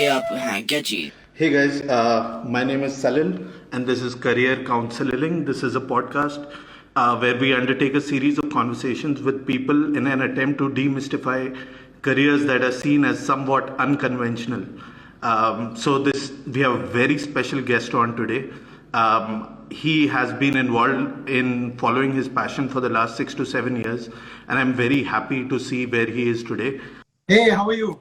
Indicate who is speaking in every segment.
Speaker 1: कि आप हैं क्या चीज।
Speaker 2: Hey guys, my name is Salil and this is Career Counseling. This is a podcast where we undertake a series of conversations with people in an attempt to demystify careers that are seen as somewhat unconventional. So we have a very special guest on today. He has been involved in following his passion for the last 6 to 7 years, and I'm very happy to see where he is today.
Speaker 3: Hey, how are you?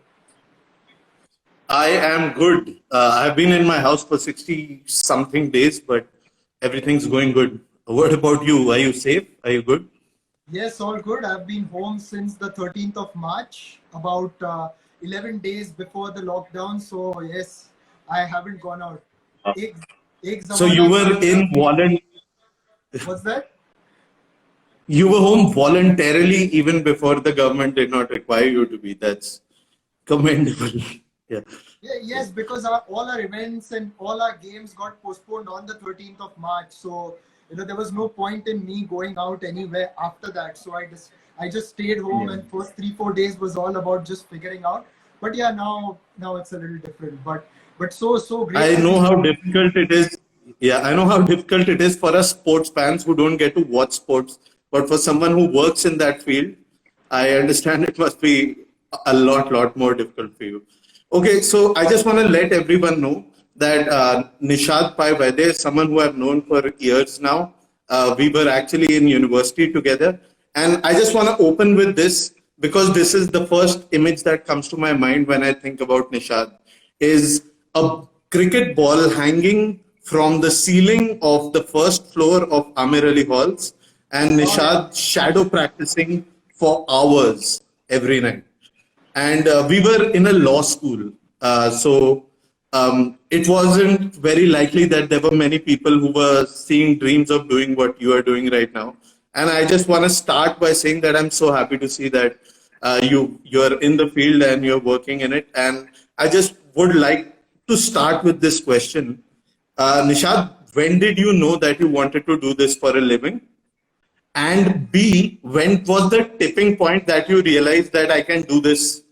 Speaker 2: I am good. I've been in my house for 60 something days, but everything's going good. What about you? Are you safe? Are you good?
Speaker 3: Yes, all good. I've been home since the 13th of March, about 11 days before the lockdown. So, yes, I haven't gone out. एक एक
Speaker 2: So you
Speaker 3: जमाना
Speaker 2: were
Speaker 3: था
Speaker 2: in
Speaker 3: जब what's that?
Speaker 2: you were home voluntarily even before the government did not require you to be. That's commendable. Yeah.
Speaker 3: Yeah, yes, because all our events and all our games got postponed on the 13th of March. So, there was no point in me going out anywhere after that. So I just stayed home, and first 3-4 days was all about just figuring out. But yeah, now it's a little different. But so great
Speaker 2: I
Speaker 3: to
Speaker 2: know
Speaker 3: be
Speaker 2: how
Speaker 3: here.
Speaker 2: difficult it is. Yeah, I know how difficult it is for us sports fans who don't get to watch sports. But for someone who works in that field, I understand it must be a lot more difficult for you. Okay, so I just want to let everyone know that Nishad Pai Vaidya is someone who I've known for years now. We were actually in university together. And I just want to open with this because this is the first image that comes to my mind when I think about Nishad is a cricket ball hanging from the ceiling of the first floor of Amir Ali Halls and
Speaker 3: Oh yeah.
Speaker 2: Nishad shadow practicing for hours every night. And we were in a law school. So it wasn't very likely that there were many people who were seeing dreams of doing what you are doing right now. And I just want to start by saying that I'm so happy to see that you're in the field and you're working in it. And I just would like to start with this question. Nishad, when did you know that you wanted to do this for a living? And B, when was the tipping point that you realized that I can do this,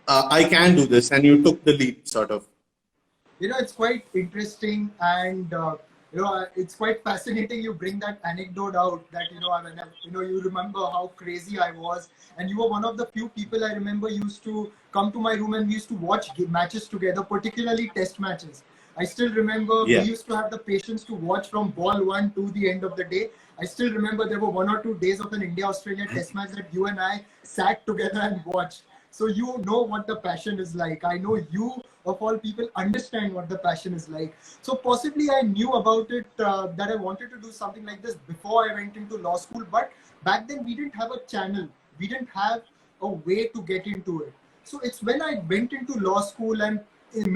Speaker 2: and you took the leap, sort of?
Speaker 3: It's quite interesting, and it's quite fascinating. You bring that anecdote out that when you remember how crazy I was, and you were one of the few people I remember used to come to my room and we used to watch matches together, particularly test matches. I still remember we
Speaker 2: Yeah.
Speaker 3: used to have the patience to watch from ball one to the end of the day. I still remember there were 1 or 2 days of an India-Australia test match that you and I sat together and watched. So you know what the passion is like. I know you, of all people, understand what the passion is like. So possibly I knew about it, that I wanted to do something like this before I went into law school. But back then we didn't have a channel. We didn't have a way to get into it. So it's when I went into law school and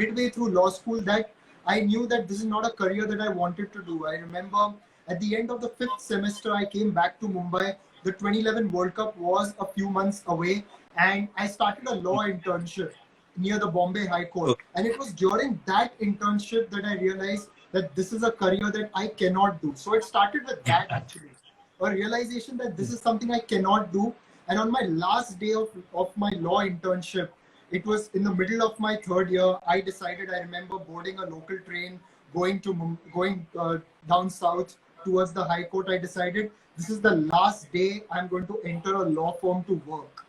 Speaker 3: midway through law school that I knew that this is not a career that I wanted to do. I remember at the end of the 5th semester, I came back to Mumbai. The 2011 World Cup was a few months away, and I started a law internship near the Bombay High Court.
Speaker 2: Okay.
Speaker 3: And it was during that internship that I realized that this is a career that I cannot do. So it started with that actually, a realization that this is something I cannot do. And on my last day of my law internship, it was in the middle of my third year, I decided, I remember boarding a local train, going down south towards the High Court. I decided this is the last day I'm going to enter a law firm to work.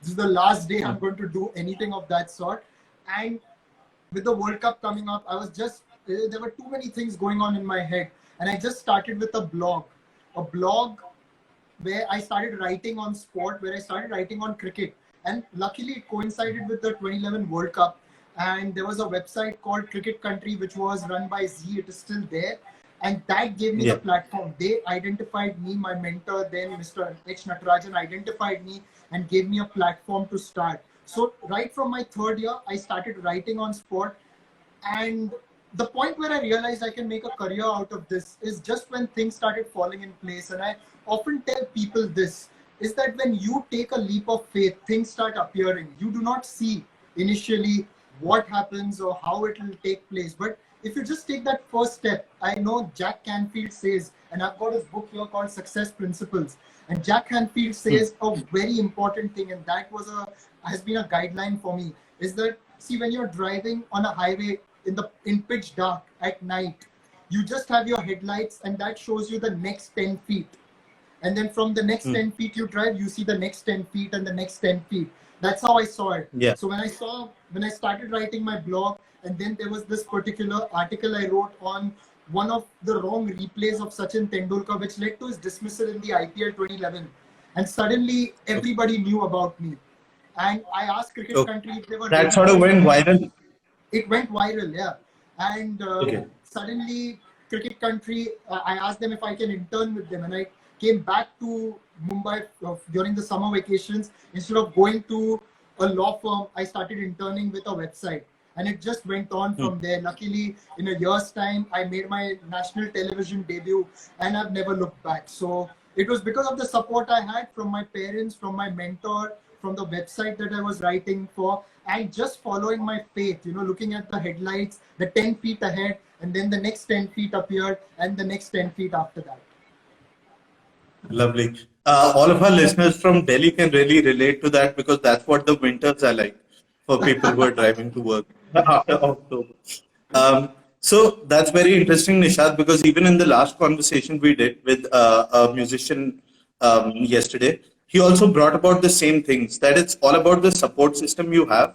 Speaker 3: This is the last day I'm going to do anything of that sort. And with the World Cup coming up, there were too many things going on in my head. And I just started with a blog where I started writing on sport, where I started writing on cricket. And luckily it coincided with the 2011 World Cup. And there was a website called Cricket Country, which was run by Z. It is still there. And that gave me the
Speaker 2: Yeah.
Speaker 3: platform. They identified me, my mentor, then Mr. H. Natarajan identified me and gave me a platform to start. So right from my third year, I started writing on sport. And the point where I realized I can make a career out of this is just when things started falling in place. And I often tell people this, is that when you take a leap of faith, things start appearing. You do not see initially what happens or how it will take place. But if you just take that first step, I know Jack Canfield says, and I've got his book here called Success Principles. And Jack Canfield says a very important thing, and that has been a guideline for me, is that See, when you're driving on a highway in pitch dark at night, you just have your headlights, and that shows you the next 10 feet. And then from the next 10 feet you drive, you see the next 10 feet and the next 10 feet. That's how I saw it.
Speaker 2: Yeah.
Speaker 3: So when I started writing my blog, and then there was this particular article I wrote on one of the wrong replays of Sachin Tendulkar, which led to his dismissal in the IPL 2011. And suddenly everybody knew about me. And I asked Cricket Country if they were...
Speaker 2: That sort of went viral?
Speaker 3: It went viral, yeah. And
Speaker 2: Okay.
Speaker 3: suddenly Cricket Country, I asked them if I can intern with them. And I came back to Mumbai during the summer vacations. Instead of going to a law firm, I started interning with a website. And it just went on from there. Luckily, in a year's time, I made my national television debut, and I've never looked back. So it was because of the support I had from my parents, from my mentor, from the website that I was writing for, and just following my faith, looking at the headlights, the 10 feet ahead, and then the next 10 feet appeared, and the next 10 feet after that.
Speaker 2: Lovely. All of our listeners from Delhi can really relate to that, because that's what the winters are like for people who are driving to work after October. So that's very interesting, Nishad, because even in the last conversation we did with a musician yesterday, he also brought about the same things, that it's all about the support system you have.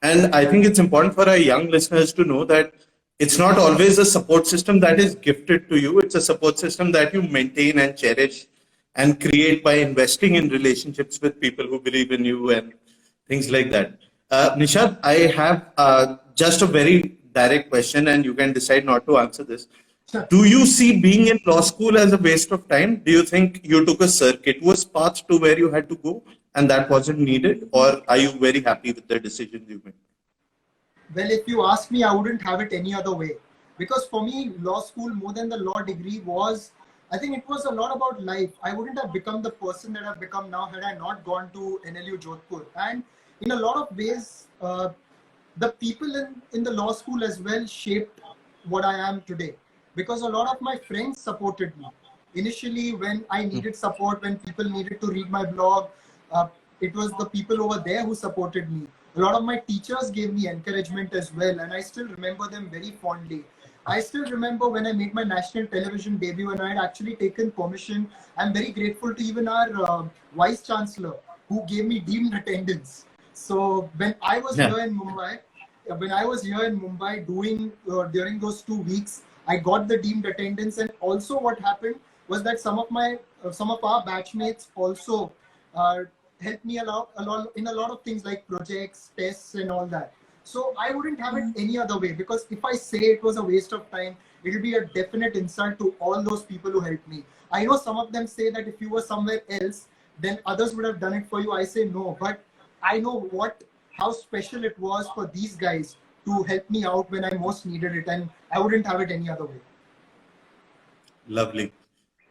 Speaker 2: And I think it's important for our young listeners to know that it's not always a support system that is gifted to you. It's a support system that you maintain and cherish and create by investing in relationships with people who believe in you and things like that. Nishad, I have just a very direct question, and you can decide not to answer this.
Speaker 3: Sure.
Speaker 2: Do you see being in law school as a waste of time? Do you think you took a circuitous path to where you had to go and that wasn't needed? Or are you very happy with the decisions you made?
Speaker 3: Well, if you ask me, I wouldn't have it any other way. Because for me, law school, more than the law degree, I think it was a lot about life. I wouldn't have become the person that I've become now had I not gone to NLU Jodhpur. And in a lot of ways, the people in the law school as well shaped what I am today. Because a lot of my friends supported me. Initially, when I needed support, when people needed to read my blog, it was the people over there who supported me. A lot of my teachers gave me encouragement as well, and I still remember them very fondly. I still remember when I made my national television debut and I had actually taken permission. I'm very grateful to even our Vice Chancellor who gave me deemed attendance. So when I was here in Mumbai, doing during those 2 weeks, I got the deemed attendance. And also what happened was that some of our batchmates also helped me a lot in a lot of things like projects, tests and all that. So I wouldn't have it any other way, because if I say it was a waste of time, it will be a definite insult to all those people who helped me. I know some of them say that if you were somewhere else, then others would have done it for you. I say no, but I know how special it was for these guys to help me out when I most needed it, and I wouldn't have it any other way.
Speaker 2: Lovely.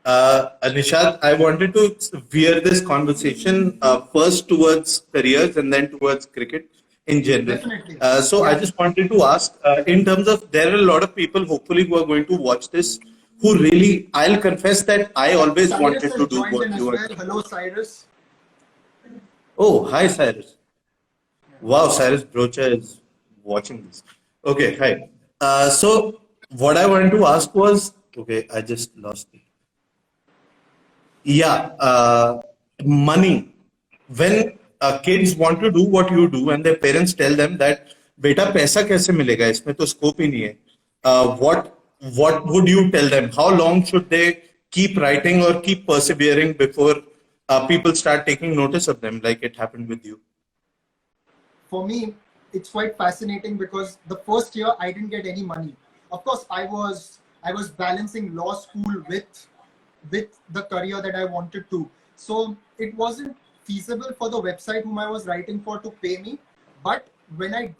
Speaker 2: Nishad, I wanted to veer this conversation first towards careers and then towards cricket in general.
Speaker 3: Definitely.
Speaker 2: So I just wanted to ask, in terms of, there are a lot of people hopefully who are going to watch this who really, I'll confess that I always
Speaker 3: Cyrus
Speaker 2: wanted
Speaker 3: has
Speaker 2: to do
Speaker 3: joined
Speaker 2: what
Speaker 3: in as
Speaker 2: you
Speaker 3: well.
Speaker 2: are.
Speaker 3: Hello, Cyrus.
Speaker 2: Oh, hi Cyrus. Wow, Cyrus Brocha is watching this. Okay, hi. So what I wanted to ask was, okay, I just lost it. Yeah, money. When kids want to do what you do and their parents tell them that beta paisa kaise milega, isme to scope hi nahi hai. What would you tell them? How long should they keep writing or keep persevering before people start taking notice of them, like it happened with you?
Speaker 3: For me, it's quite fascinating because the first year I didn't get any money. Of course, I was balancing law school with the career that I wanted to. So it wasn't feasible for the website whom I was writing for to pay me. But when I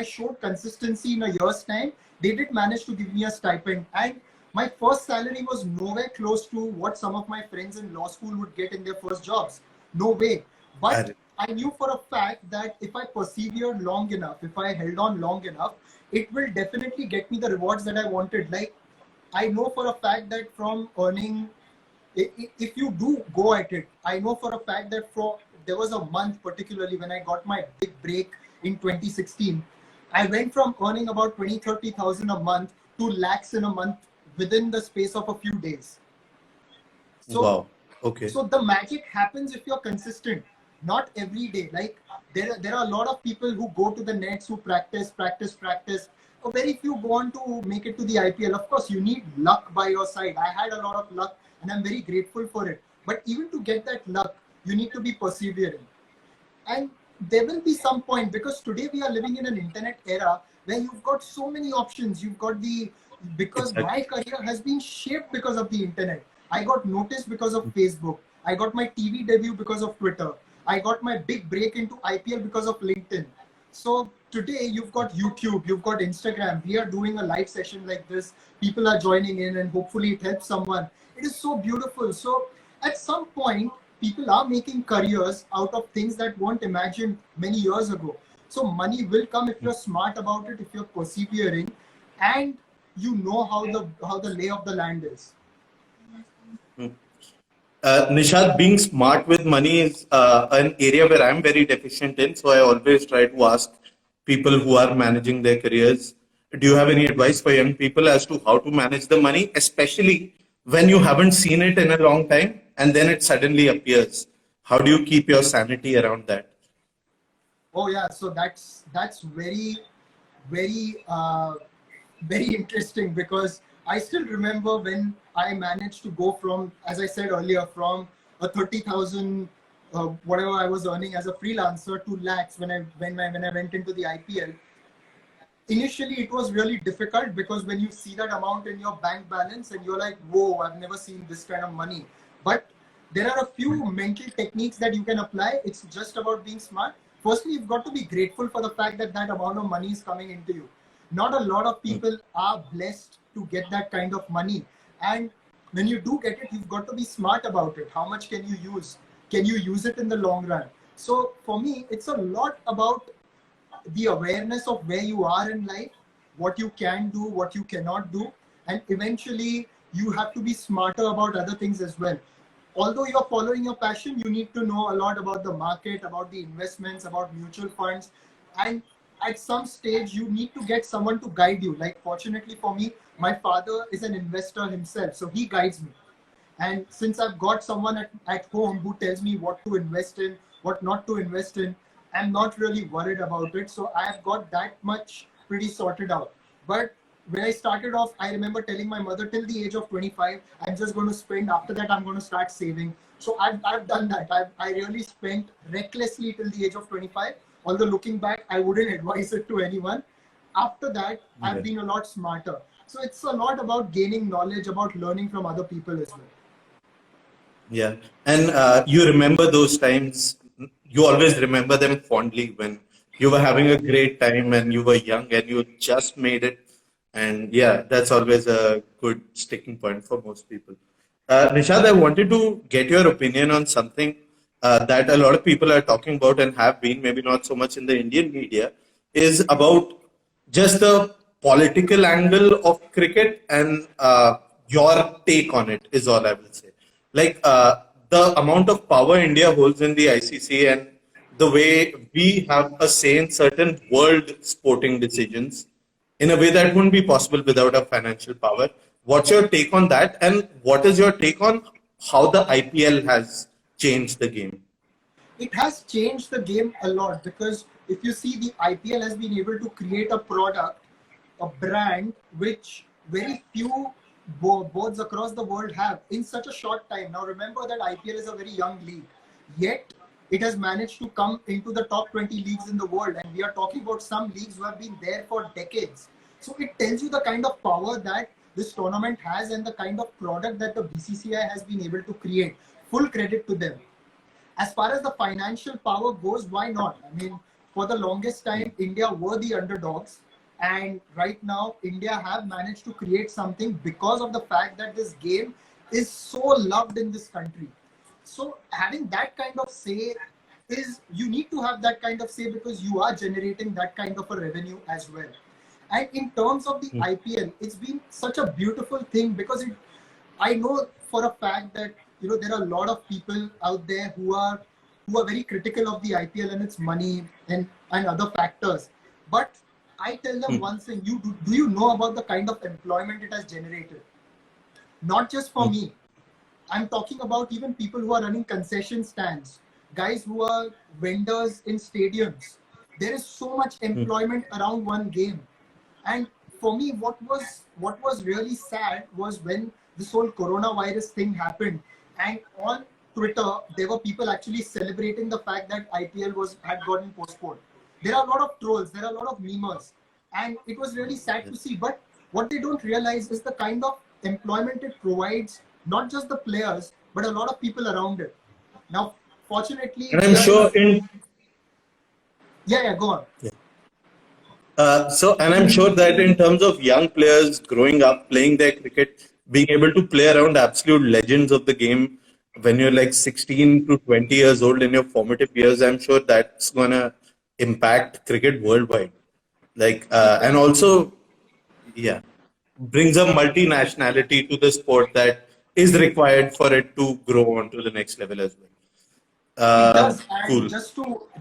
Speaker 3: showed consistency in a year's time, they did manage to give me a stipend. And my first salary was nowhere close to what some of my friends in law school would get in their first jobs. No way. But I knew for a fact that if I persevered long enough, if I held on long enough, it will definitely get me the rewards that I wanted. Like, I know for a fact that from earning, if you do go at it, I know for a fact that there was a month particularly when I got my big break in 2016. I went from earning about 20-30,000 a month to lakhs in a month within the space of a few days. So
Speaker 2: Wow. Okay.
Speaker 3: so the magic happens if you're consistent, not every day. Like there are a lot of people who go to the nets, who practice. Very few go on to make it to the IPL. Of course, you need luck by your side. I had a lot of luck, and I'm very grateful for it. But even to get that luck, you need to be persevering. And there will be some point, because today we are living in an internet era where you've got so many options. You've got because
Speaker 2: Exactly.
Speaker 3: my career has been shaped because of the internet. I got noticed because of Facebook. I got my TV debut because of Twitter. I got my big break into IPL because of LinkedIn. So today you've got YouTube, you've got Instagram. We are doing a live session like this. People are joining in, and hopefully it helps someone. It is so beautiful. So at some point, people are making careers out of things that weren't imagined many years ago. So money will come if you're smart about it, if you're persevering, and you know how the lay of the land is.
Speaker 2: Nishad, being smart with money is an area where I'm very deficient in. So I always try to ask people who are managing their careers, do you have any advice for young people as to how to manage the money, especially when you haven't seen it in a long time and then it suddenly appears? How do you keep your sanity around that?
Speaker 3: Oh yeah, so that's very very interesting, because I still remember when I managed to go from, as I said earlier, from a 30,000 whatever I was earning as a freelancer to lakhs when I went into the IPL. Initially it was really difficult, because when you see that amount in your bank balance and you're like, whoa, I've never seen this kind of money. But there are a few mental techniques that you can apply. It's just about being smart. Firstly, you've got to be grateful for the fact that that amount of money is coming into you. Not a lot of people are blessed to get that kind of money. And when you do get it, you've got to be smart about it. How much can you use? Can you use it in the long run? So for me, it's a lot about the awareness of where you are in life, what you can do, what you cannot do, and eventually you have to be smarter about other things as well. Although you're following your passion, you need to know a lot about the market, about the investments, about mutual funds, and at some stage you need to get someone to guide you. Like fortunately for me, my father is an investor himself, so he guides me. And since I've got someone at home who tells me what to invest in, what not to invest in, I'm not really worried about it. So I've got that much pretty sorted out. But when I started off, I remember telling my mother, till the age of 25, I'm just going to spend. After that, I'm going to start saving. So I've done that. I really spent recklessly till the age of 25. Although looking back, I wouldn't advise it to anyone. After that, I've
Speaker 2: Yeah.
Speaker 3: been a lot smarter. So it's a lot about gaining knowledge, about learning from other people as well.
Speaker 2: Yeah. And you remember those times, you always remember them fondly when you were having a great time and you were young and you just made it. And yeah, that's always a good sticking point for most people. Nishad, I wanted to get your opinion on something that a lot of people are talking about and have been, maybe not so much in the Indian media, is about just the political angle of cricket and your take on it, is all I will say. Like the amount of power India holds in the ICC and the way we have a say in certain world sporting decisions in a way that wouldn't be possible without a financial power. What's your take on that? And what is your take on how the IPL has changed the game?
Speaker 3: It has changed the game a lot, because if you see, the IPL has been able to create a product, a brand, which very few boards across the world have in such a short time. Now, remember that IPL is a very young league, yet it has managed to come into the top 20 leagues in the world. And we are talking about some leagues who have been there for decades. So it tells you the kind of power that this tournament has and the kind of product that the BCCI has been able to create. Full credit to them. As far as the financial power goes, why not? I mean, for the longest time, India were the underdogs. And right now, India have managed to create something because of the fact that this game is so loved in this country. So having that kind of say is, you need to have that kind of say, because you are generating that kind of a revenue as well. And in terms of the IPL, it's been such a beautiful thing, because I know for a fact that there are a lot of people out there who are very critical of the IPL and its money and other factors. But I tell them one thing: do you know about the kind of employment it has generated? Not just for me. I'm talking about even people who are running concession stands, guys who are vendors in stadiums. There is so much employment around one game. And for me, what was really sad was when this whole coronavirus thing happened, and on Twitter there were people actually celebrating the fact that IPL had gotten postponed. There are a lot of trolls, there are a lot of memers, and it was really sad to see. But what they don't realize is the kind of employment it provides, not just the players, but a lot of people around it. Now, fortunately,
Speaker 2: And I'm sure
Speaker 3: yeah, go on.
Speaker 2: and I'm sure that in terms of young players growing up, playing their cricket, being able to play around absolute legends of the game when you're like 16 to 20 years old in your formative years, I'm sure that's going to impact cricket worldwide. And also, yeah, brings a multinationality to the sport that is required for it to grow on to the next level as well.
Speaker 3: It does,
Speaker 2: Cool.
Speaker 3: and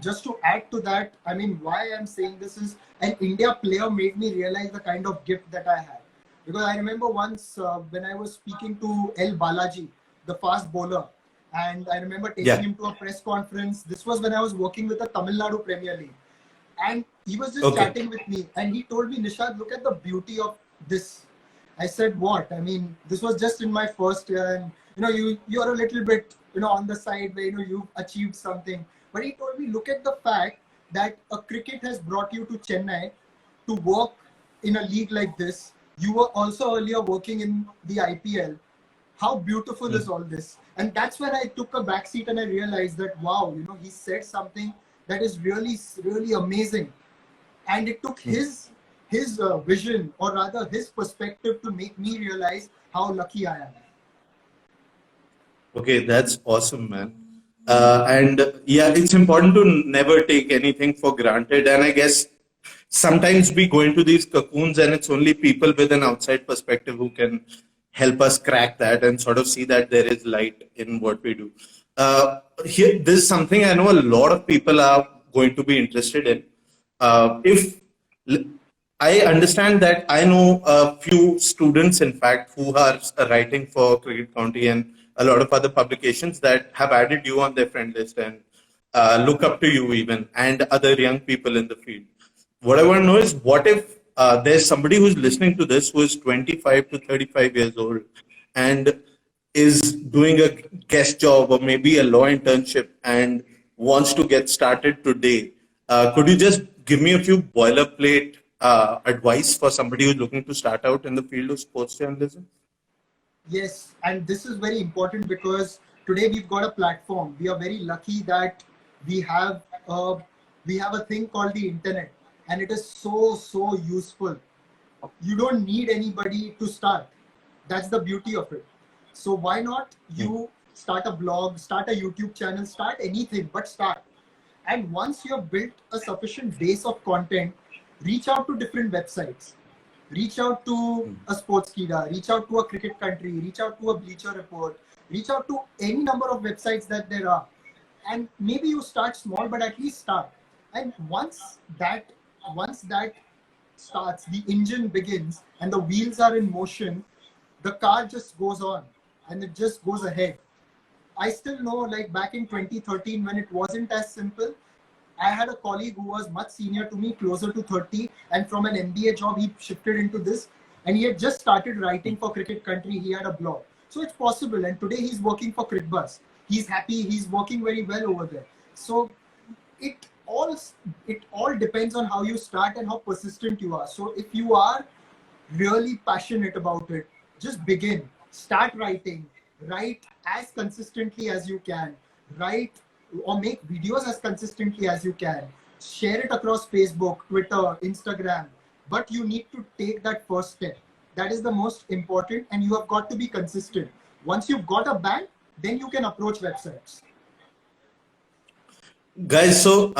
Speaker 3: just to add to that, I mean, why I'm saying this is an India player made me realize the kind of gift that I had. Because I remember once when I was speaking to L. Balaji, the fast bowler, and I remember taking him to a press conference. This was when I was working with the Tamil Nadu Premier League, and he was just chatting with me, and he told me, Nishad, look at the beauty of this. I said, what? I mean, this was just in my first year, and you're a little bit on the side where you've achieved something. But he told me, look at the fact that a cricket has brought you to Chennai to work in a league like this. You were also earlier working in the IPL. How beautiful is all this? And that's when I took a backseat and I realized that, wow, he said something that is really, really amazing. And it took his vision, or rather his perspective, to make me realize how lucky I am.
Speaker 2: Okay, that's awesome, man. And yeah, it's important to never take anything for granted. And I guess sometimes we go into these cocoons and it's only people with an outside perspective who can help us crack that and sort of see that there is light in what we do. Here, this is something I know a lot of people are going to be interested in. If I understand that I know a few students, in fact, who are writing for Cricket County and a lot of other publications that have added you on their friend list and look up to you even, and other young people in the field. What I want to know is, what if there's somebody who's listening to this who is 25 to 35 years old and is doing a guest job or maybe a law internship and wants to get started today? Could you just give me a few boilerplate advice for somebody who's looking to start out in the field of sports journalism?
Speaker 3: Yes, and this is very important because today we've got a platform. We are very lucky that we have a thing called the internet, and it is so useful. You don't need anybody to start. That's the beauty of it. So why not you start a blog, start a YouTube channel, start anything, but start. And once you have built a sufficient base of content, reach out to different websites. Reach out to a Sportskeeda, reach out to a Cricket Country, reach out to a Bleacher Report, reach out to any number of websites that there are. And maybe you start small, but at least start. And once that starts, the engine begins and the wheels are in motion, the car just goes on and it just goes ahead. I still know, like back in 2013, when it wasn't as simple, I had a colleague who was much senior to me, closer to 30, and from an MBA job, he shifted into this, and he had just started writing for Cricket Country. He had a blog. So it's possible, and today he's working for CricBuzz. He's happy, he's working very well over there. So it all depends on how you start and how persistent you are. So if you are really passionate about it, just begin. Start writing. Write as consistently as you can. Write or make videos as consistently as you can. Share it across Facebook, Twitter, Instagram. But you need to take that first step. That is the most important, and you have got to be consistent. Once you've got a band, then you can approach websites.
Speaker 2: Guys, so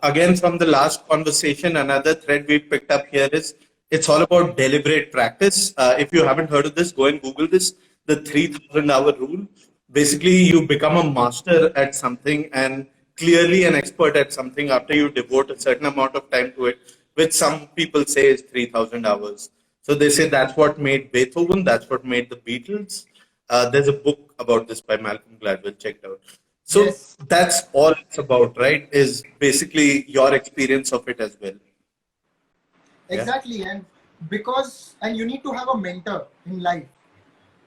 Speaker 2: again, from the last conversation, another thread we picked up here is it's all about deliberate practice. If you haven't heard of this, go and Google this, the 3,000 hour rule. Basically, you become a master at something and clearly an expert at something after you devote a certain amount of time to it, which some people say is 3,000 hours. So they say that's what made Beethoven, that's what made the Beatles. There's a book about this by Malcolm Gladwell, check it out. So
Speaker 3: Yes,
Speaker 2: that's all it's about, right? Is basically your experience of it as well. Yeah.
Speaker 3: exactly. And you need to have a mentor in life.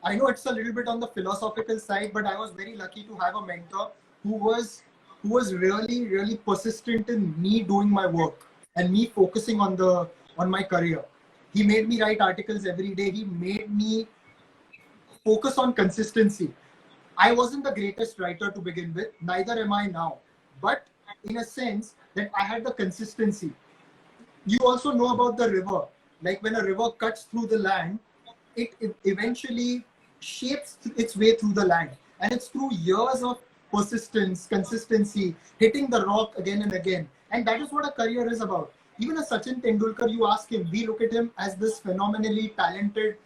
Speaker 3: I know it's a little bit on the philosophical side, but I was very lucky to have a mentor who was really, really persistent in me doing my work and me focusing on my career. He made me write articles every day. He made me focus on consistency. I wasn't the greatest writer to begin with, neither am I now. But in a sense that I had the consistency. You also know about the river. Like when a river cuts through the land, it eventually shapes its way through the land. And it's through years of persistence, consistency, hitting the rock again and again. And that is what a career is about. Even a Sachin Tendulkar, you ask him, we look at him as this phenomenally talented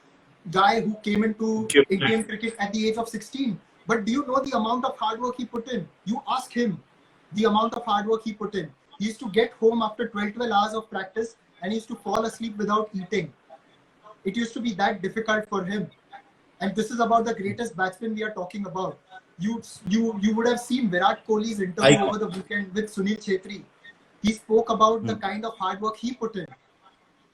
Speaker 3: guy who came into Indian cricket at the age of 16. But do you know the amount of hard work he put in? You ask him the amount of hard work he put in. He used to get home after 12 hours of practice and he used to fall asleep without eating. It used to be that difficult for him. And this is about the greatest batsman we are talking about. You would have seen Virat Kohli's interview over the weekend with Sunil Chhetri. He spoke about the kind of hard work he put in.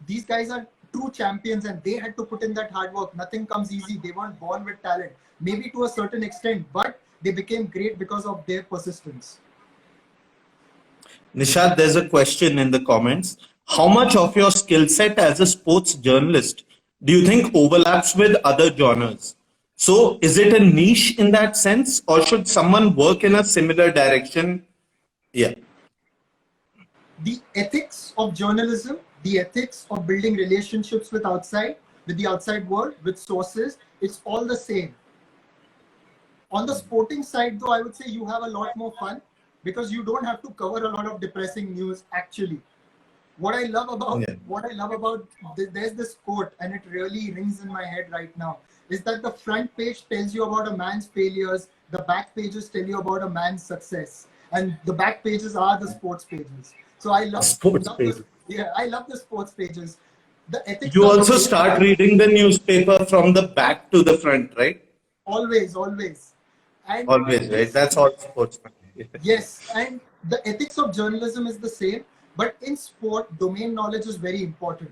Speaker 3: These guys are true champions and they had to put in that hard work. Nothing comes easy. They weren't born with talent, maybe to a certain extent, but they became great because of their persistence.
Speaker 2: Nishad, there's a question in the comments. How much of your skill set as a sports journalist do you think overlaps with other genres? So, is it a niche in that sense, or should someone work in a similar direction? Yeah.
Speaker 3: The ethics of journalism, the ethics of building relationships with the outside world, with sources, it's all the same. On the sporting side, though, I would say you have a lot more fun because you don't have to cover a lot of depressing news actually. What I love about there's this quote and it really rings in my head right now, is that the front page tells you about a man's failures, the back pages tell you about a man's success, and the back pages are the sports pages. So I love I love the sports pages. The ethics.
Speaker 2: You also start reading the newspaper from the back to the front, right?
Speaker 3: Always.
Speaker 2: And always, right? That's all sportsmen.
Speaker 3: Yes, and the ethics of journalism is the same, but in sport, domain knowledge is very important.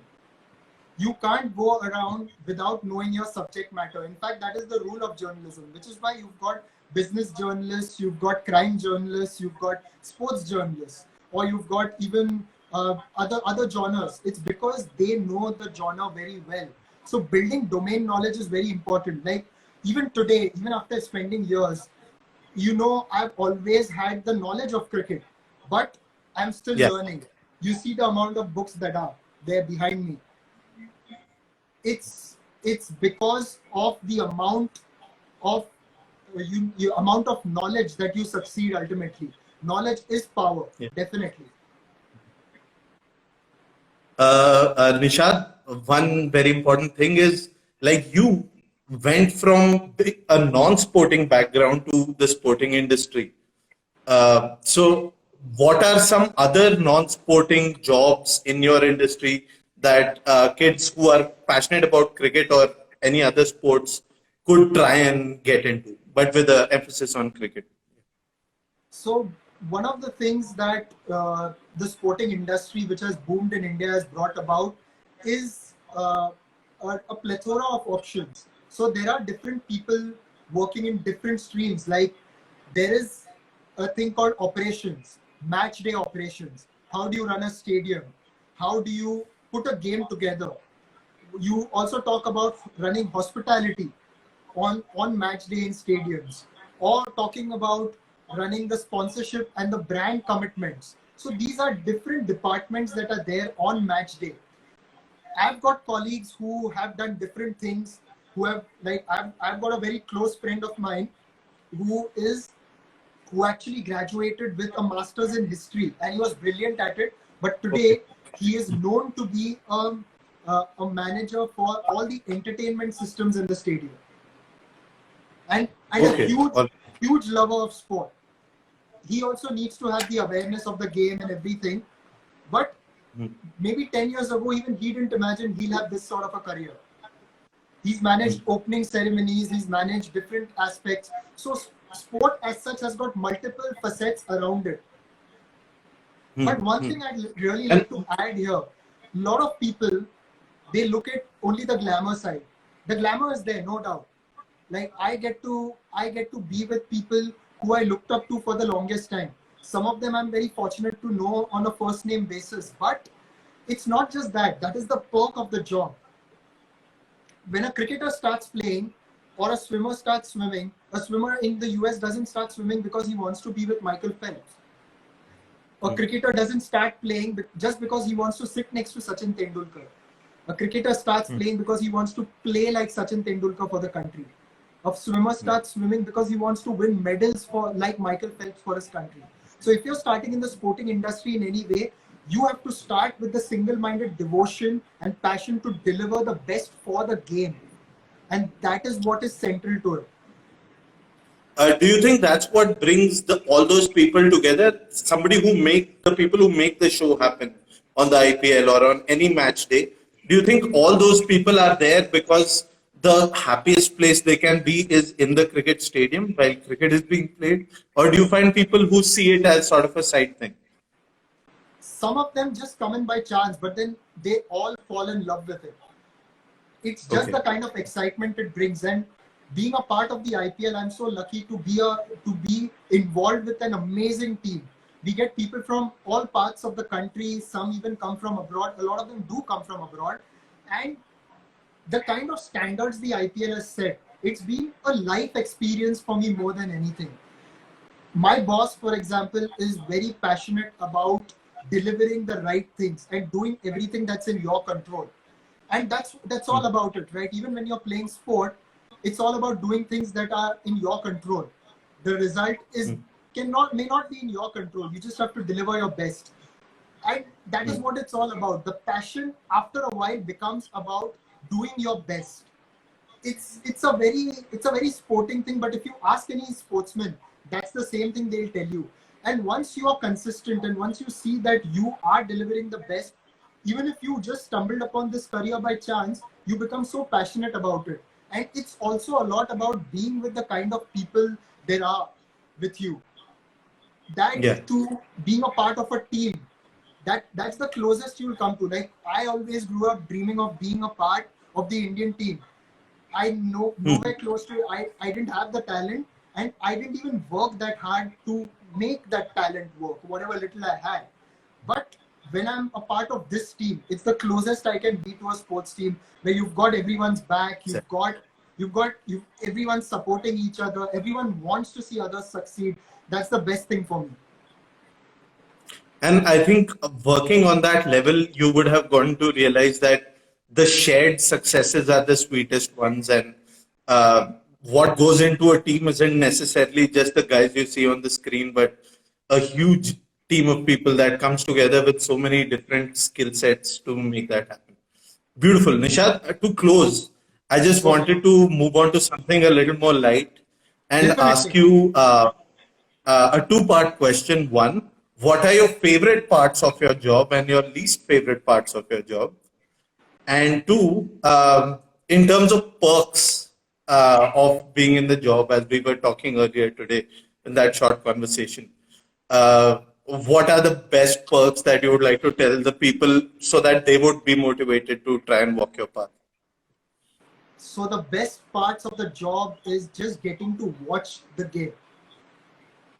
Speaker 3: You can't go around without knowing your subject matter. In fact, that is the rule of journalism, which is why you've got business journalists, you've got crime journalists, you've got sports journalists, or you've got even other genres. It's because they know the genre very well. So building domain knowledge is very important. Like even today, even after spending years, I've always had the knowledge of cricket, but I'm still learning. You see the amount of books that are there behind me. It's because of the amount of amount of knowledge that you succeed ultimately. Knowledge is power, definitely.
Speaker 2: Nishad, one very important thing is like you went from a non-sporting background to the sporting industry. So what are some other non-sporting jobs in your industry that kids who are passionate about cricket or any other sports could try and get into, but with an emphasis on cricket?
Speaker 3: So one of the things that the sporting industry, which has boomed in India, has brought about is a plethora of options. So there are different people working in different streams. Like there is a thing called operations, match day operations. How do you run a stadium? How do you put a game together? You also talk about running hospitality on match day in stadiums, or talking about running the sponsorship and the brand commitments. So these are different departments that are there on match day. I've got colleagues who have done different things, who have, like, I've got a very close friend of mine who actually graduated with a master's in history, and he was brilliant at it. But today he is known to be a manager for all the entertainment systems in the stadium, and a huge lover of sport. he also needs to have the awareness of the game and everything. But maybe 10 years ago, even he didn't imagine he'll have this sort of a career. He's managed opening ceremonies, he's managed different aspects. So sport as such has got multiple facets around it. But one thing I'd really like to add here, a lot of people, they look at only the glamour side. The glamour is there, no doubt. Like I get to be with people who I looked up to for the longest time. Some of them I'm very fortunate to know on a first name basis, but it's not just that. That is the perk of the job. When a cricketer starts playing or a swimmer starts swimming, a swimmer in the US doesn't start swimming because he wants to be with Michael Phelps. A cricketer doesn't start playing just because he wants to sit next to Sachin Tendulkar. A cricketer starts playing because he wants to play like Sachin Tendulkar for the country. A swimmer starts swimming because he wants to win medals for like Michael Phelps for his country. So if you're starting in the sporting industry in any way, you have to start with the single-minded devotion and passion to deliver the best for the game. And that is what is central to it.
Speaker 2: Do you think that's what brings all those people together? Somebody who the people who make the show happen on the IPL or on any match day. Do you think all those people are there because the happiest place they can be is in the cricket stadium while cricket is being played? Or do you find people who see it as sort of a side thing?
Speaker 3: Some of them just come in by chance, but then they all fall in love with it. It's just the kind of excitement it brings. And being a part of the IPL, I'm so lucky to be involved with an amazing team. We get people from all parts of the country. Some even come from abroad. A lot of them do come from abroad. And the kind of standards the IPL has set, it's been a life experience for me more than anything. My boss, for example, is very passionate about delivering the right things and doing everything that's in your control. And that's all about it, right? Even when you're playing sport, it's all about doing things that are in your control. The result may not be in your control. You just have to deliver your best. And that is what it's all about. The passion after a while becomes about doing your best. It's a very sporting thing, but if you ask any sportsman, that's the same thing they'll tell you. And once you are consistent and once you see that you are delivering the best, even if you just stumbled upon this career by chance, you become so passionate about it. And it's also a lot about being with the kind of people there are with you. That to being a part of a team, that's the closest you'll come to. Like I always grew up dreaming of being a part of the Indian team. I know nowhere close to it. I didn't have the talent, and I didn't even work that hard to make that talent work, whatever little I had. But when I'm a part of this team, it's the closest I can be to a sports team where you've got everyone's back, everyone's supporting each other, everyone wants to see others succeed. That's the best thing for me.
Speaker 2: And I think working on that level, you would have gotten to realize that the shared successes are the sweetest ones. And what goes into a team isn't necessarily just the guys you see on the screen, but a huge team of people that comes together with so many different skill sets to make that happen. Beautiful. Nishad, to close, I just wanted to move on to something a little more light and ask you a two-part question. One, what are your favorite parts of your job and your least favorite parts of your job? And two, in terms of perks of being in the job, as we were talking earlier today in that short conversation, what are the best perks that you would like to tell the people so that they would be motivated to try and walk your path?
Speaker 3: So the best parts of the job is just getting to watch the game.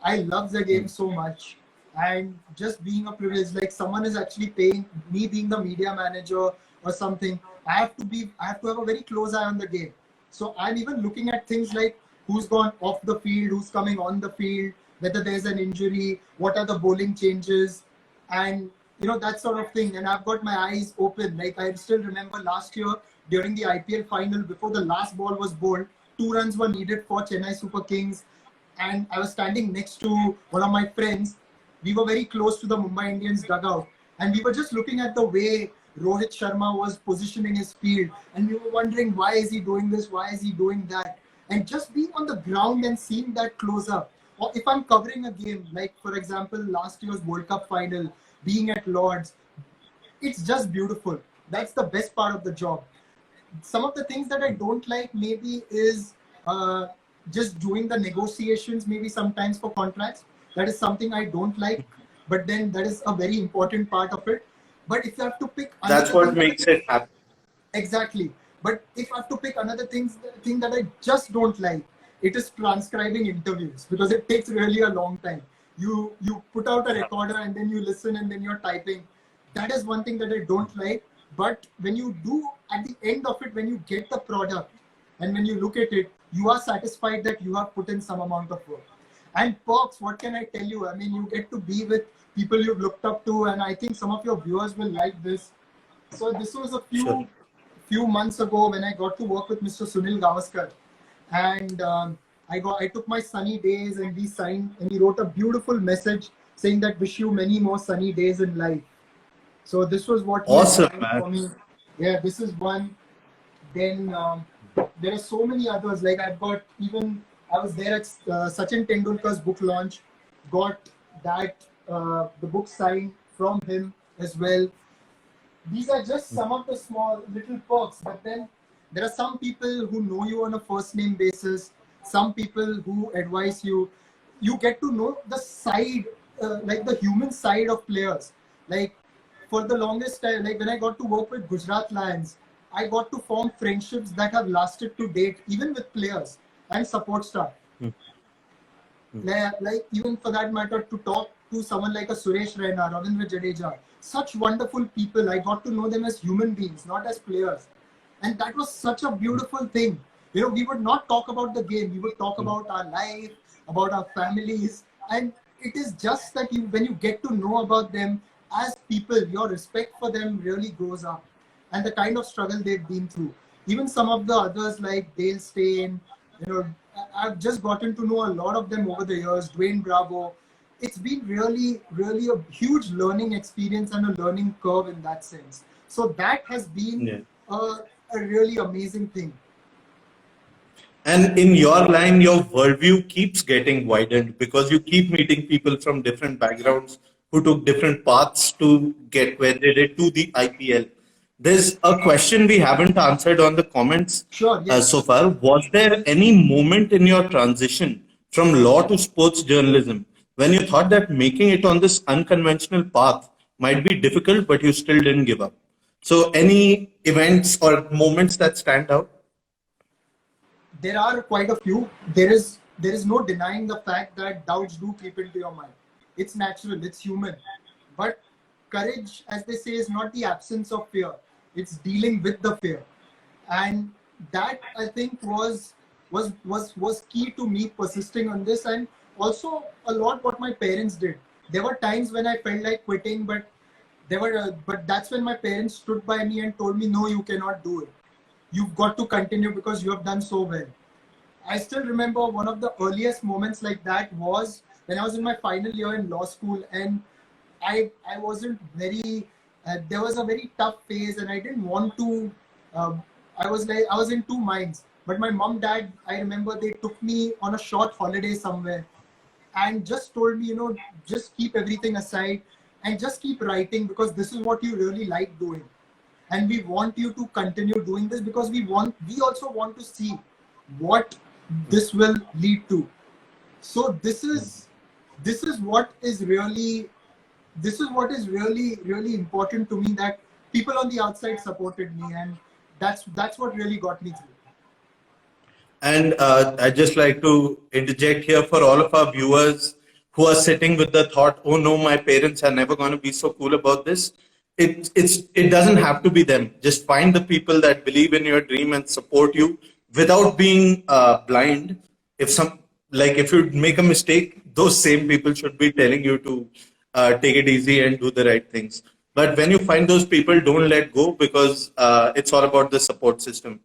Speaker 3: I love the game so much. And just being a privilege, like someone is actually paying me being the media manager or something, I have to have a very close eye on the game. So I'm even looking at things like who's gone off the field, who's coming on the field, whether there's an injury, what are the bowling changes, and that sort of thing. And I've got my eyes open. Like I still remember last year during the IPL final, before the last ball was bowled, 2 runs were needed for Chennai Super Kings, and I was standing next to one of my friends. We were very close to the Mumbai Indians dugout, and we were just looking at the way Rohit Sharma was positioning his field, and we were wondering, why is he doing this? Why is he doing that? And just being on the ground and seeing that close up, or if I'm covering a game, like for example, last year's World Cup final, being at Lords, it's just beautiful. That's the best part of the job. Some of the things that I don't like maybe is just doing the negotiations, maybe sometimes for contracts. That is something I don't like, but then that is a very important part of it. But if you have to pick
Speaker 2: That's
Speaker 3: another
Speaker 2: what
Speaker 3: thing
Speaker 2: makes it happen.
Speaker 3: exactly. But if I have to pick another thing that I just don't like, it is transcribing interviews because it takes really a long time. You put out a recorder and then you listen and then you're typing. That is one thing that I don't like. But when you do at the end of it, when you get the product and when you look at it, you are satisfied that you have put in some amount of work. And perks, what can I tell you? I mean, you get to be with people you've looked up to, and I think some of your viewers will like this. So this was a
Speaker 2: Sure.
Speaker 3: few months ago when I got to work with Mr. Sunil Gavaskar, and I took my sunny days and we signed and he wrote a beautiful message saying that wish you many more sunny days in life. So this was what he
Speaker 2: Awesome,
Speaker 3: signed
Speaker 2: man.
Speaker 3: for me. Yeah, this is one. Then there are so many others. Like I've got even I was there at Sachin Tendulkar's book launch, got that the book signed from him as well. These are just some of the small little perks, but then there are some people who know you on a first name basis, some people who advise you. You get to know the side, like the human side of players. Like for the longest time, like when I got to work with Gujarat Lions, I got to form friendships that have lasted to date, even with players and support staff. Like even for that matter, to talk to someone like a Suresh Raina, Ravindra Jadeja, such wonderful people. I got to know them as human beings, not as players. And that was such a beautiful thing. You know, we would not talk about the game. We would talk about our life, about our families. And it is just that when you get to know about them as people, your respect for them really goes up. And the kind of struggle they've been through. Even some of the others like Dale Steyn, you know, I've just gotten to know a lot of them over the years. Dwayne Bravo. It's been really, really a huge learning experience and a learning curve in that sense. So that has been
Speaker 2: Yeah.
Speaker 3: a really amazing thing.
Speaker 2: And in your line, your worldview keeps getting widened because you keep meeting people from different backgrounds who took different paths to get where they did to the IPL. There's a question we haven't answered on the comments
Speaker 3: Sure, yes.
Speaker 2: so far. Was there any moment in your transition from law to sports journalism when you thought that making it on this unconventional path might be difficult, but you still didn't give up? So, any events or moments that stand out?
Speaker 3: There are quite a few. There is no denying the fact that doubts do creep into your mind. It's natural, it's human. But courage, as they say, is not the absence of fear. It's dealing with the fear. And that I think was key to me persisting on this, and also a lot what my parents did. There were times when I felt like quitting, but that's when my parents stood by me and told me, no, you cannot do it. You've got to continue because you have done so well. I still remember one of the earliest moments like that was when I was in my final year in law school, and I wasn't very there was a very tough phase and I didn't want to I was in two minds. But my mom, dad, I remember they took me on a short holiday somewhere and just told me, you know, just keep everything aside and just keep writing because this is what you really like doing. And we want you to continue doing this because we also want to see what this will lead to. So this is what is really really important to me, that people on the outside supported me, and that's what really got me through.
Speaker 2: And I'd just like to interject here for all of our viewers who are sitting with the thought, oh no, my parents are never going to be so cool about this. It doesn't have to be them. Just find the people that believe in your dream and support you without being blind. If you make a mistake, those same people should be telling you to take it easy and do the right things. But when you find those people, don't let go because it's all about the support system,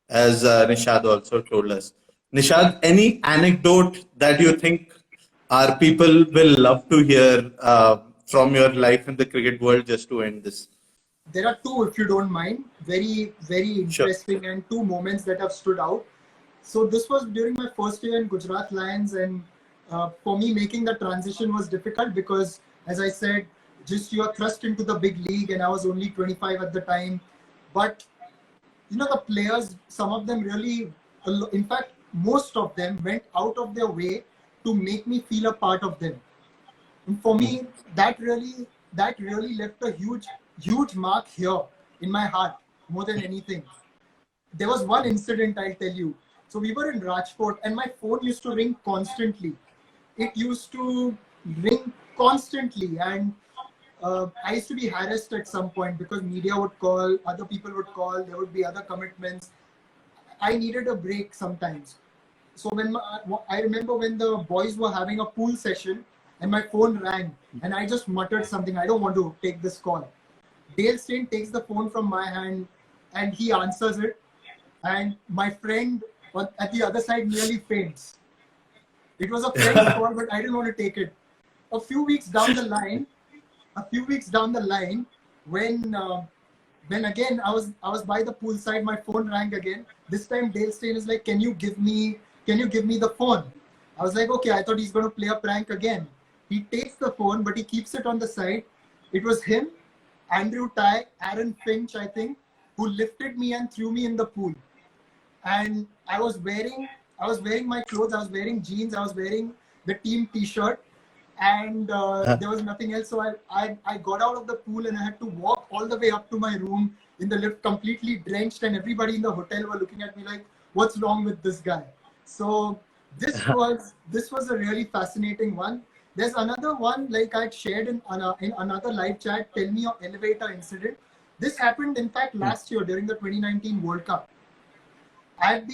Speaker 2: as Nishad also told us. Nishad, any anecdote that you think our people will love to hear from your life in the cricket world, just to end this?
Speaker 3: There are two, if you don't mind, very, very
Speaker 2: Sure.
Speaker 3: interesting and two moments that have stood out. So this was during my first year in Gujarat Lions, and for me, making the transition was difficult because, as I said, just you are thrust into the big league, and I was only 25 at the time. But you know, the players, some of them really, in fact, most of them went out of their way to make me feel a part of them. And for me, that really left a huge mark here in my heart more than anything. There was one incident I'll tell you. So we were in Rajkot, and my phone used to ring constantly. It used to ring constantly, and I used to be harassed at some point because media would call, other people would call, there would be other commitments. I needed a break sometimes. So I remember when the boys were having a pool session and my phone rang and I just muttered something, I don't want to take this call. Dale Steyn takes the phone from my hand and he answers it, and my friend at the other side nearly faints. It was a friend's call, but I didn't want to take it. A few weeks down the line, when again I was by the poolside, my phone rang again. This time Dale Steyn is like, can you give me the phone? I was like, okay. I thought he's going to play a prank again. He takes the phone, but he keeps it on the side. It was him, Andrew Tye, Aaron Finch, I think, who lifted me and threw me in the pool. And I was wearing my clothes. I was wearing jeans. I was wearing the team T-shirt, and there was nothing else. So I got out of the pool and I had to walk all the way up to my room in the lift, completely drenched, and everybody in the hotel were looking at me like, "What's wrong with this guy?" So this was a really fascinating one. There's another one, like I'd shared in another live chat. Tell me your elevator incident. This happened, in fact, last year during the 2019 World Cup. I've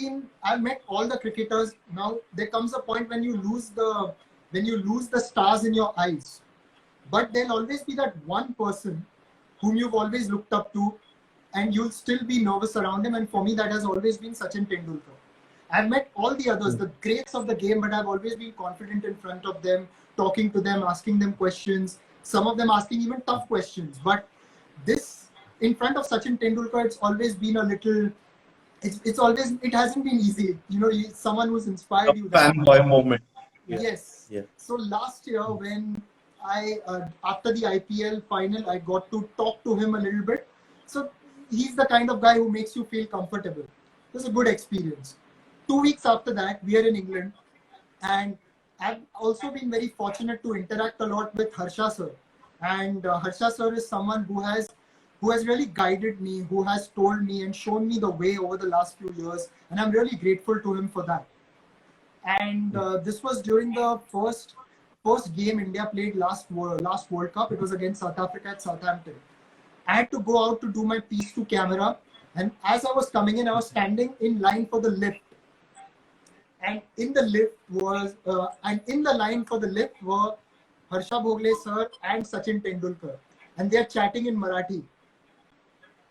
Speaker 3: met all the cricketers. Now there comes a point when you lose the stars in your eyes, but there'll always be that one person whom you've always looked up to, and you'll still be nervous around him. And for me, that has always been Sachin Tendulkar. I've met all the others, the greats of the game, but I've always been confident in front of them, talking to them, asking them questions, some of them asking even tough questions. But this, in front of Sachin Tendulkar, it's always been a little, it hasn't been easy. You know, someone who's inspired you.
Speaker 2: Fanboy moment.
Speaker 3: Yeah. Yes. Yeah. So last year when after the IPL final, I got to talk to him a little bit. So he's the kind of guy who makes you feel comfortable. It was a good experience. 2 weeks after that, we are in England, and I've also been very fortunate to interact a lot with Harsha sir. And Harsha sir is someone who has really guided me, who has told me and shown me the way over the last few years, and I'm really grateful to him for that. And this was during the first game India played last World Cup. It was against South Africa at Southampton. I had to go out to do my piece to camera, and as I was coming in, I was standing in line for the lift. And in the line for the lift were Harsha Bhogle sir and Sachin Tendulkar, and they are chatting in Marathi.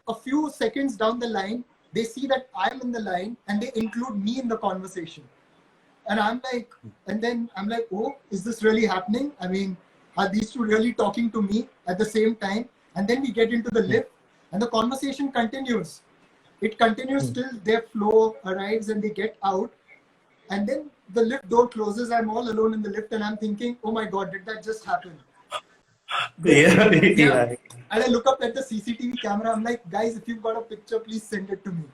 Speaker 3: A few seconds down the line, they see that I'm in the line and they include me in the conversation. And then I'm like, oh, is this really happening? I mean, are these two really talking to me at the same time? And then we get into the lift and the conversation continues. It continues till their flow arrives and they get out. And then the lift door closes. I'm all alone in the lift and I'm thinking, oh my God, did that just happen? Yeah. And I look up at the CCTV camera. I'm like, guys, if you've got a picture, please send it to me.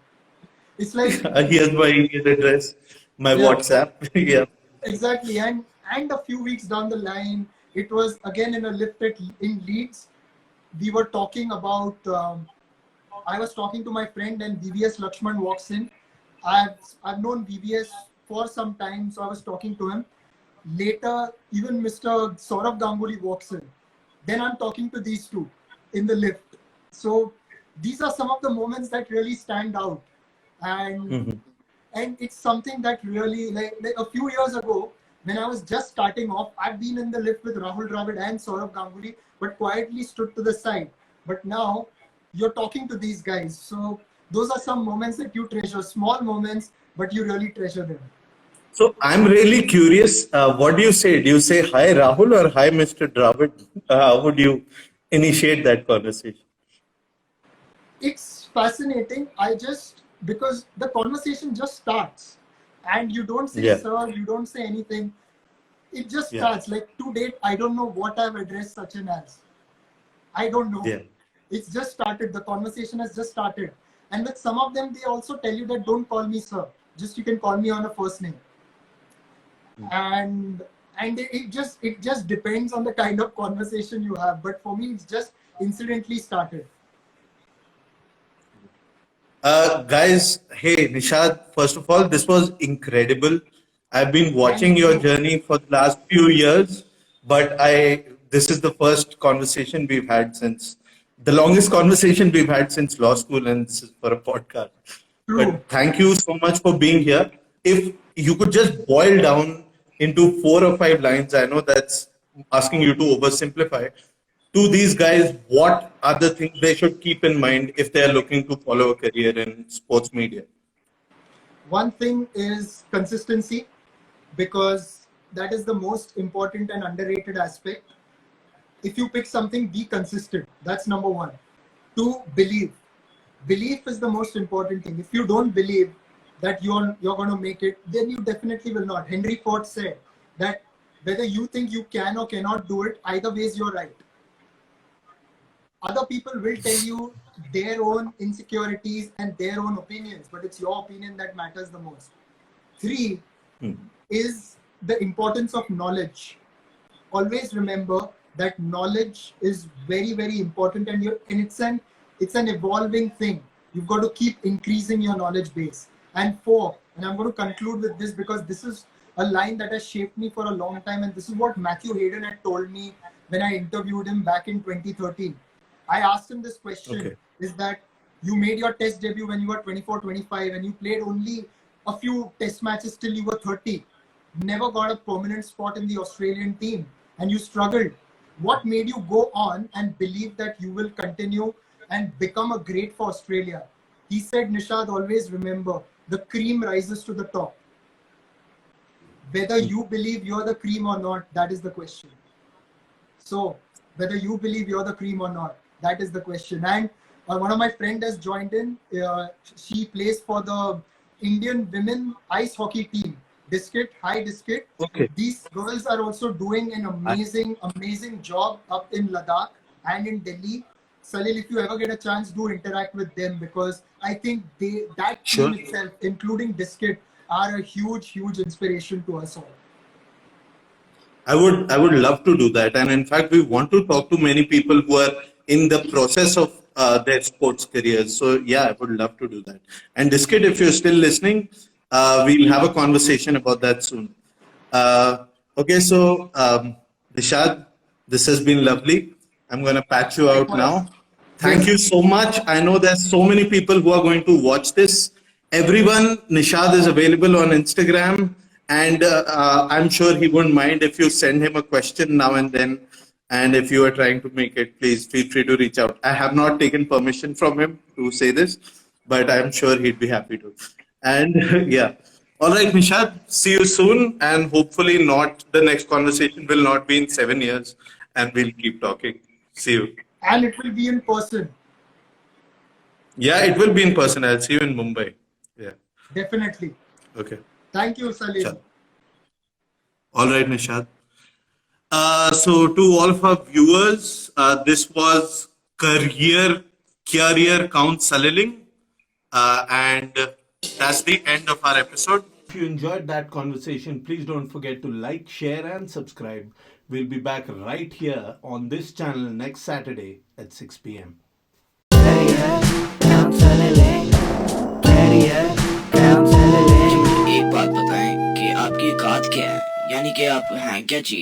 Speaker 3: It's like,
Speaker 2: here's my email address, my WhatsApp. Yeah.
Speaker 3: Exactly. And a few weeks down the line, it was again in a lift in Leeds. We were talking about, I was talking to my friend and VVS Lakshman walks in. I've known VVS for some time, so I was talking to him. Later, even Mr. Saurav Ganguly walks in. Then I'm talking to these two in the lift. So these are some of the moments that really stand out. And it's something that really, like a few years ago, when I was just starting off, I've been in the lift with Rahul Dravid and Saurav Ganguly, but quietly stood to the side. But now you're talking to these guys. So those are some moments that you treasure, small moments, but you really treasure them.
Speaker 2: So I'm really curious. What do you say? Do you say hi Rahul or hi Mr. Dravid? How would you initiate that conversation?
Speaker 3: It's fascinating. Because the conversation just starts and you don't say sir, you don't say anything. it just
Speaker 2: Yeah.
Speaker 3: starts. Like to date, I don't know what I've addressed Sachin as. I don't know.
Speaker 2: Yeah.
Speaker 3: It's just started. The conversation has just started. And with some of them, they also tell you that don't call me sir. Just you can call me on a first name. And it just depends on the kind of conversation you have. But for me, it's just incidentally started.
Speaker 2: Guys, hey, Nishad, first of all, this was incredible. I've been watching
Speaker 3: Thank
Speaker 2: your
Speaker 3: you.
Speaker 2: journey for the last few years, but this is the first conversation we've had since the longest conversation we've had since law school, and this is for a podcast.
Speaker 3: True.
Speaker 2: But thank you so much for being here. If you could just boil down into 4 or 5 lines, I know that's asking you to oversimplify. To these guys, what are the things they should keep in mind if they are looking to follow a career in sports media?
Speaker 3: One thing is consistency, because that is the most important and underrated aspect. If you pick something, be consistent. That's number one. Two, believe. Belief is the most important thing. If you don't believe that you're going to make it, then you definitely will not. Henry Ford said that whether you think you can or cannot do it, either ways you're right. Other people will tell you their own insecurities and their own opinions, but it's your opinion that matters the most. Three is the importance of knowledge. Always remember that knowledge is very, very important, and it's an evolving thing. You've got to keep increasing your knowledge base. And four, and I'm going to conclude with this because this is a line that has shaped me for a long time, and this is what Matthew Hayden had told me when I interviewed him back in 2013. I asked him this question, is that you made your test debut when you were 24, 25, and you played only a few test matches till you were 30. Never got a permanent spot in the Australian team, and you struggled. What made you go on and believe that you will continue and become a great for Australia? He said, Nishad, always remember, the cream rises to the top. Whether you believe you're the cream or not, that is the question. So, whether you believe you're the cream or not, that is the question. And one of my friends has joined in. She plays for the Indian women ice hockey team. Diskit, hi Diskit.
Speaker 2: Okay.
Speaker 3: These girls are also doing an amazing job up in Ladakh and in Delhi. Salil, if you ever get a chance, do interact with them, because I think that team itself, including Diskit, are a huge inspiration to us all.
Speaker 2: I would love to do that, and in fact, we want to talk to many people who are in the process of their sports careers. So yeah, I would love to do that. And Diskit, if you're still listening, we'll have a conversation about that soon. Okay, so Nishad, this has been lovely. I'm going to patch you out now. Thank you so much. I know there's so many people who are going to watch this. Everyone, Nishad is available on Instagram, and I'm sure he wouldn't mind if you send him a question now and then. And if you are trying to make it, please feel free to reach out. I have not taken permission from him to say this, but I'm sure he'd be happy to. And yeah. All right, Nishad, see you soon. And hopefully the next conversation will not be in 7 years, and we'll keep talking. See you.
Speaker 3: And it will be in person.
Speaker 2: Yeah, it will be in person. I'll see you in Mumbai. Yeah.
Speaker 3: Definitely.
Speaker 2: Okay.
Speaker 3: Thank you, Salil.
Speaker 2: Sure. All right, Nishad. So to all of our viewers, this was Career Counts Saliling. And that's the end of our episode. If you enjoyed that conversation, please don't forget to like, share, and subscribe. We'll be back right here on this channel next Saturday at 6 p.m.
Speaker 1: एक बात बताएं कि आपकी औकात क्या है, यानी कि आप हैं क्या चीज।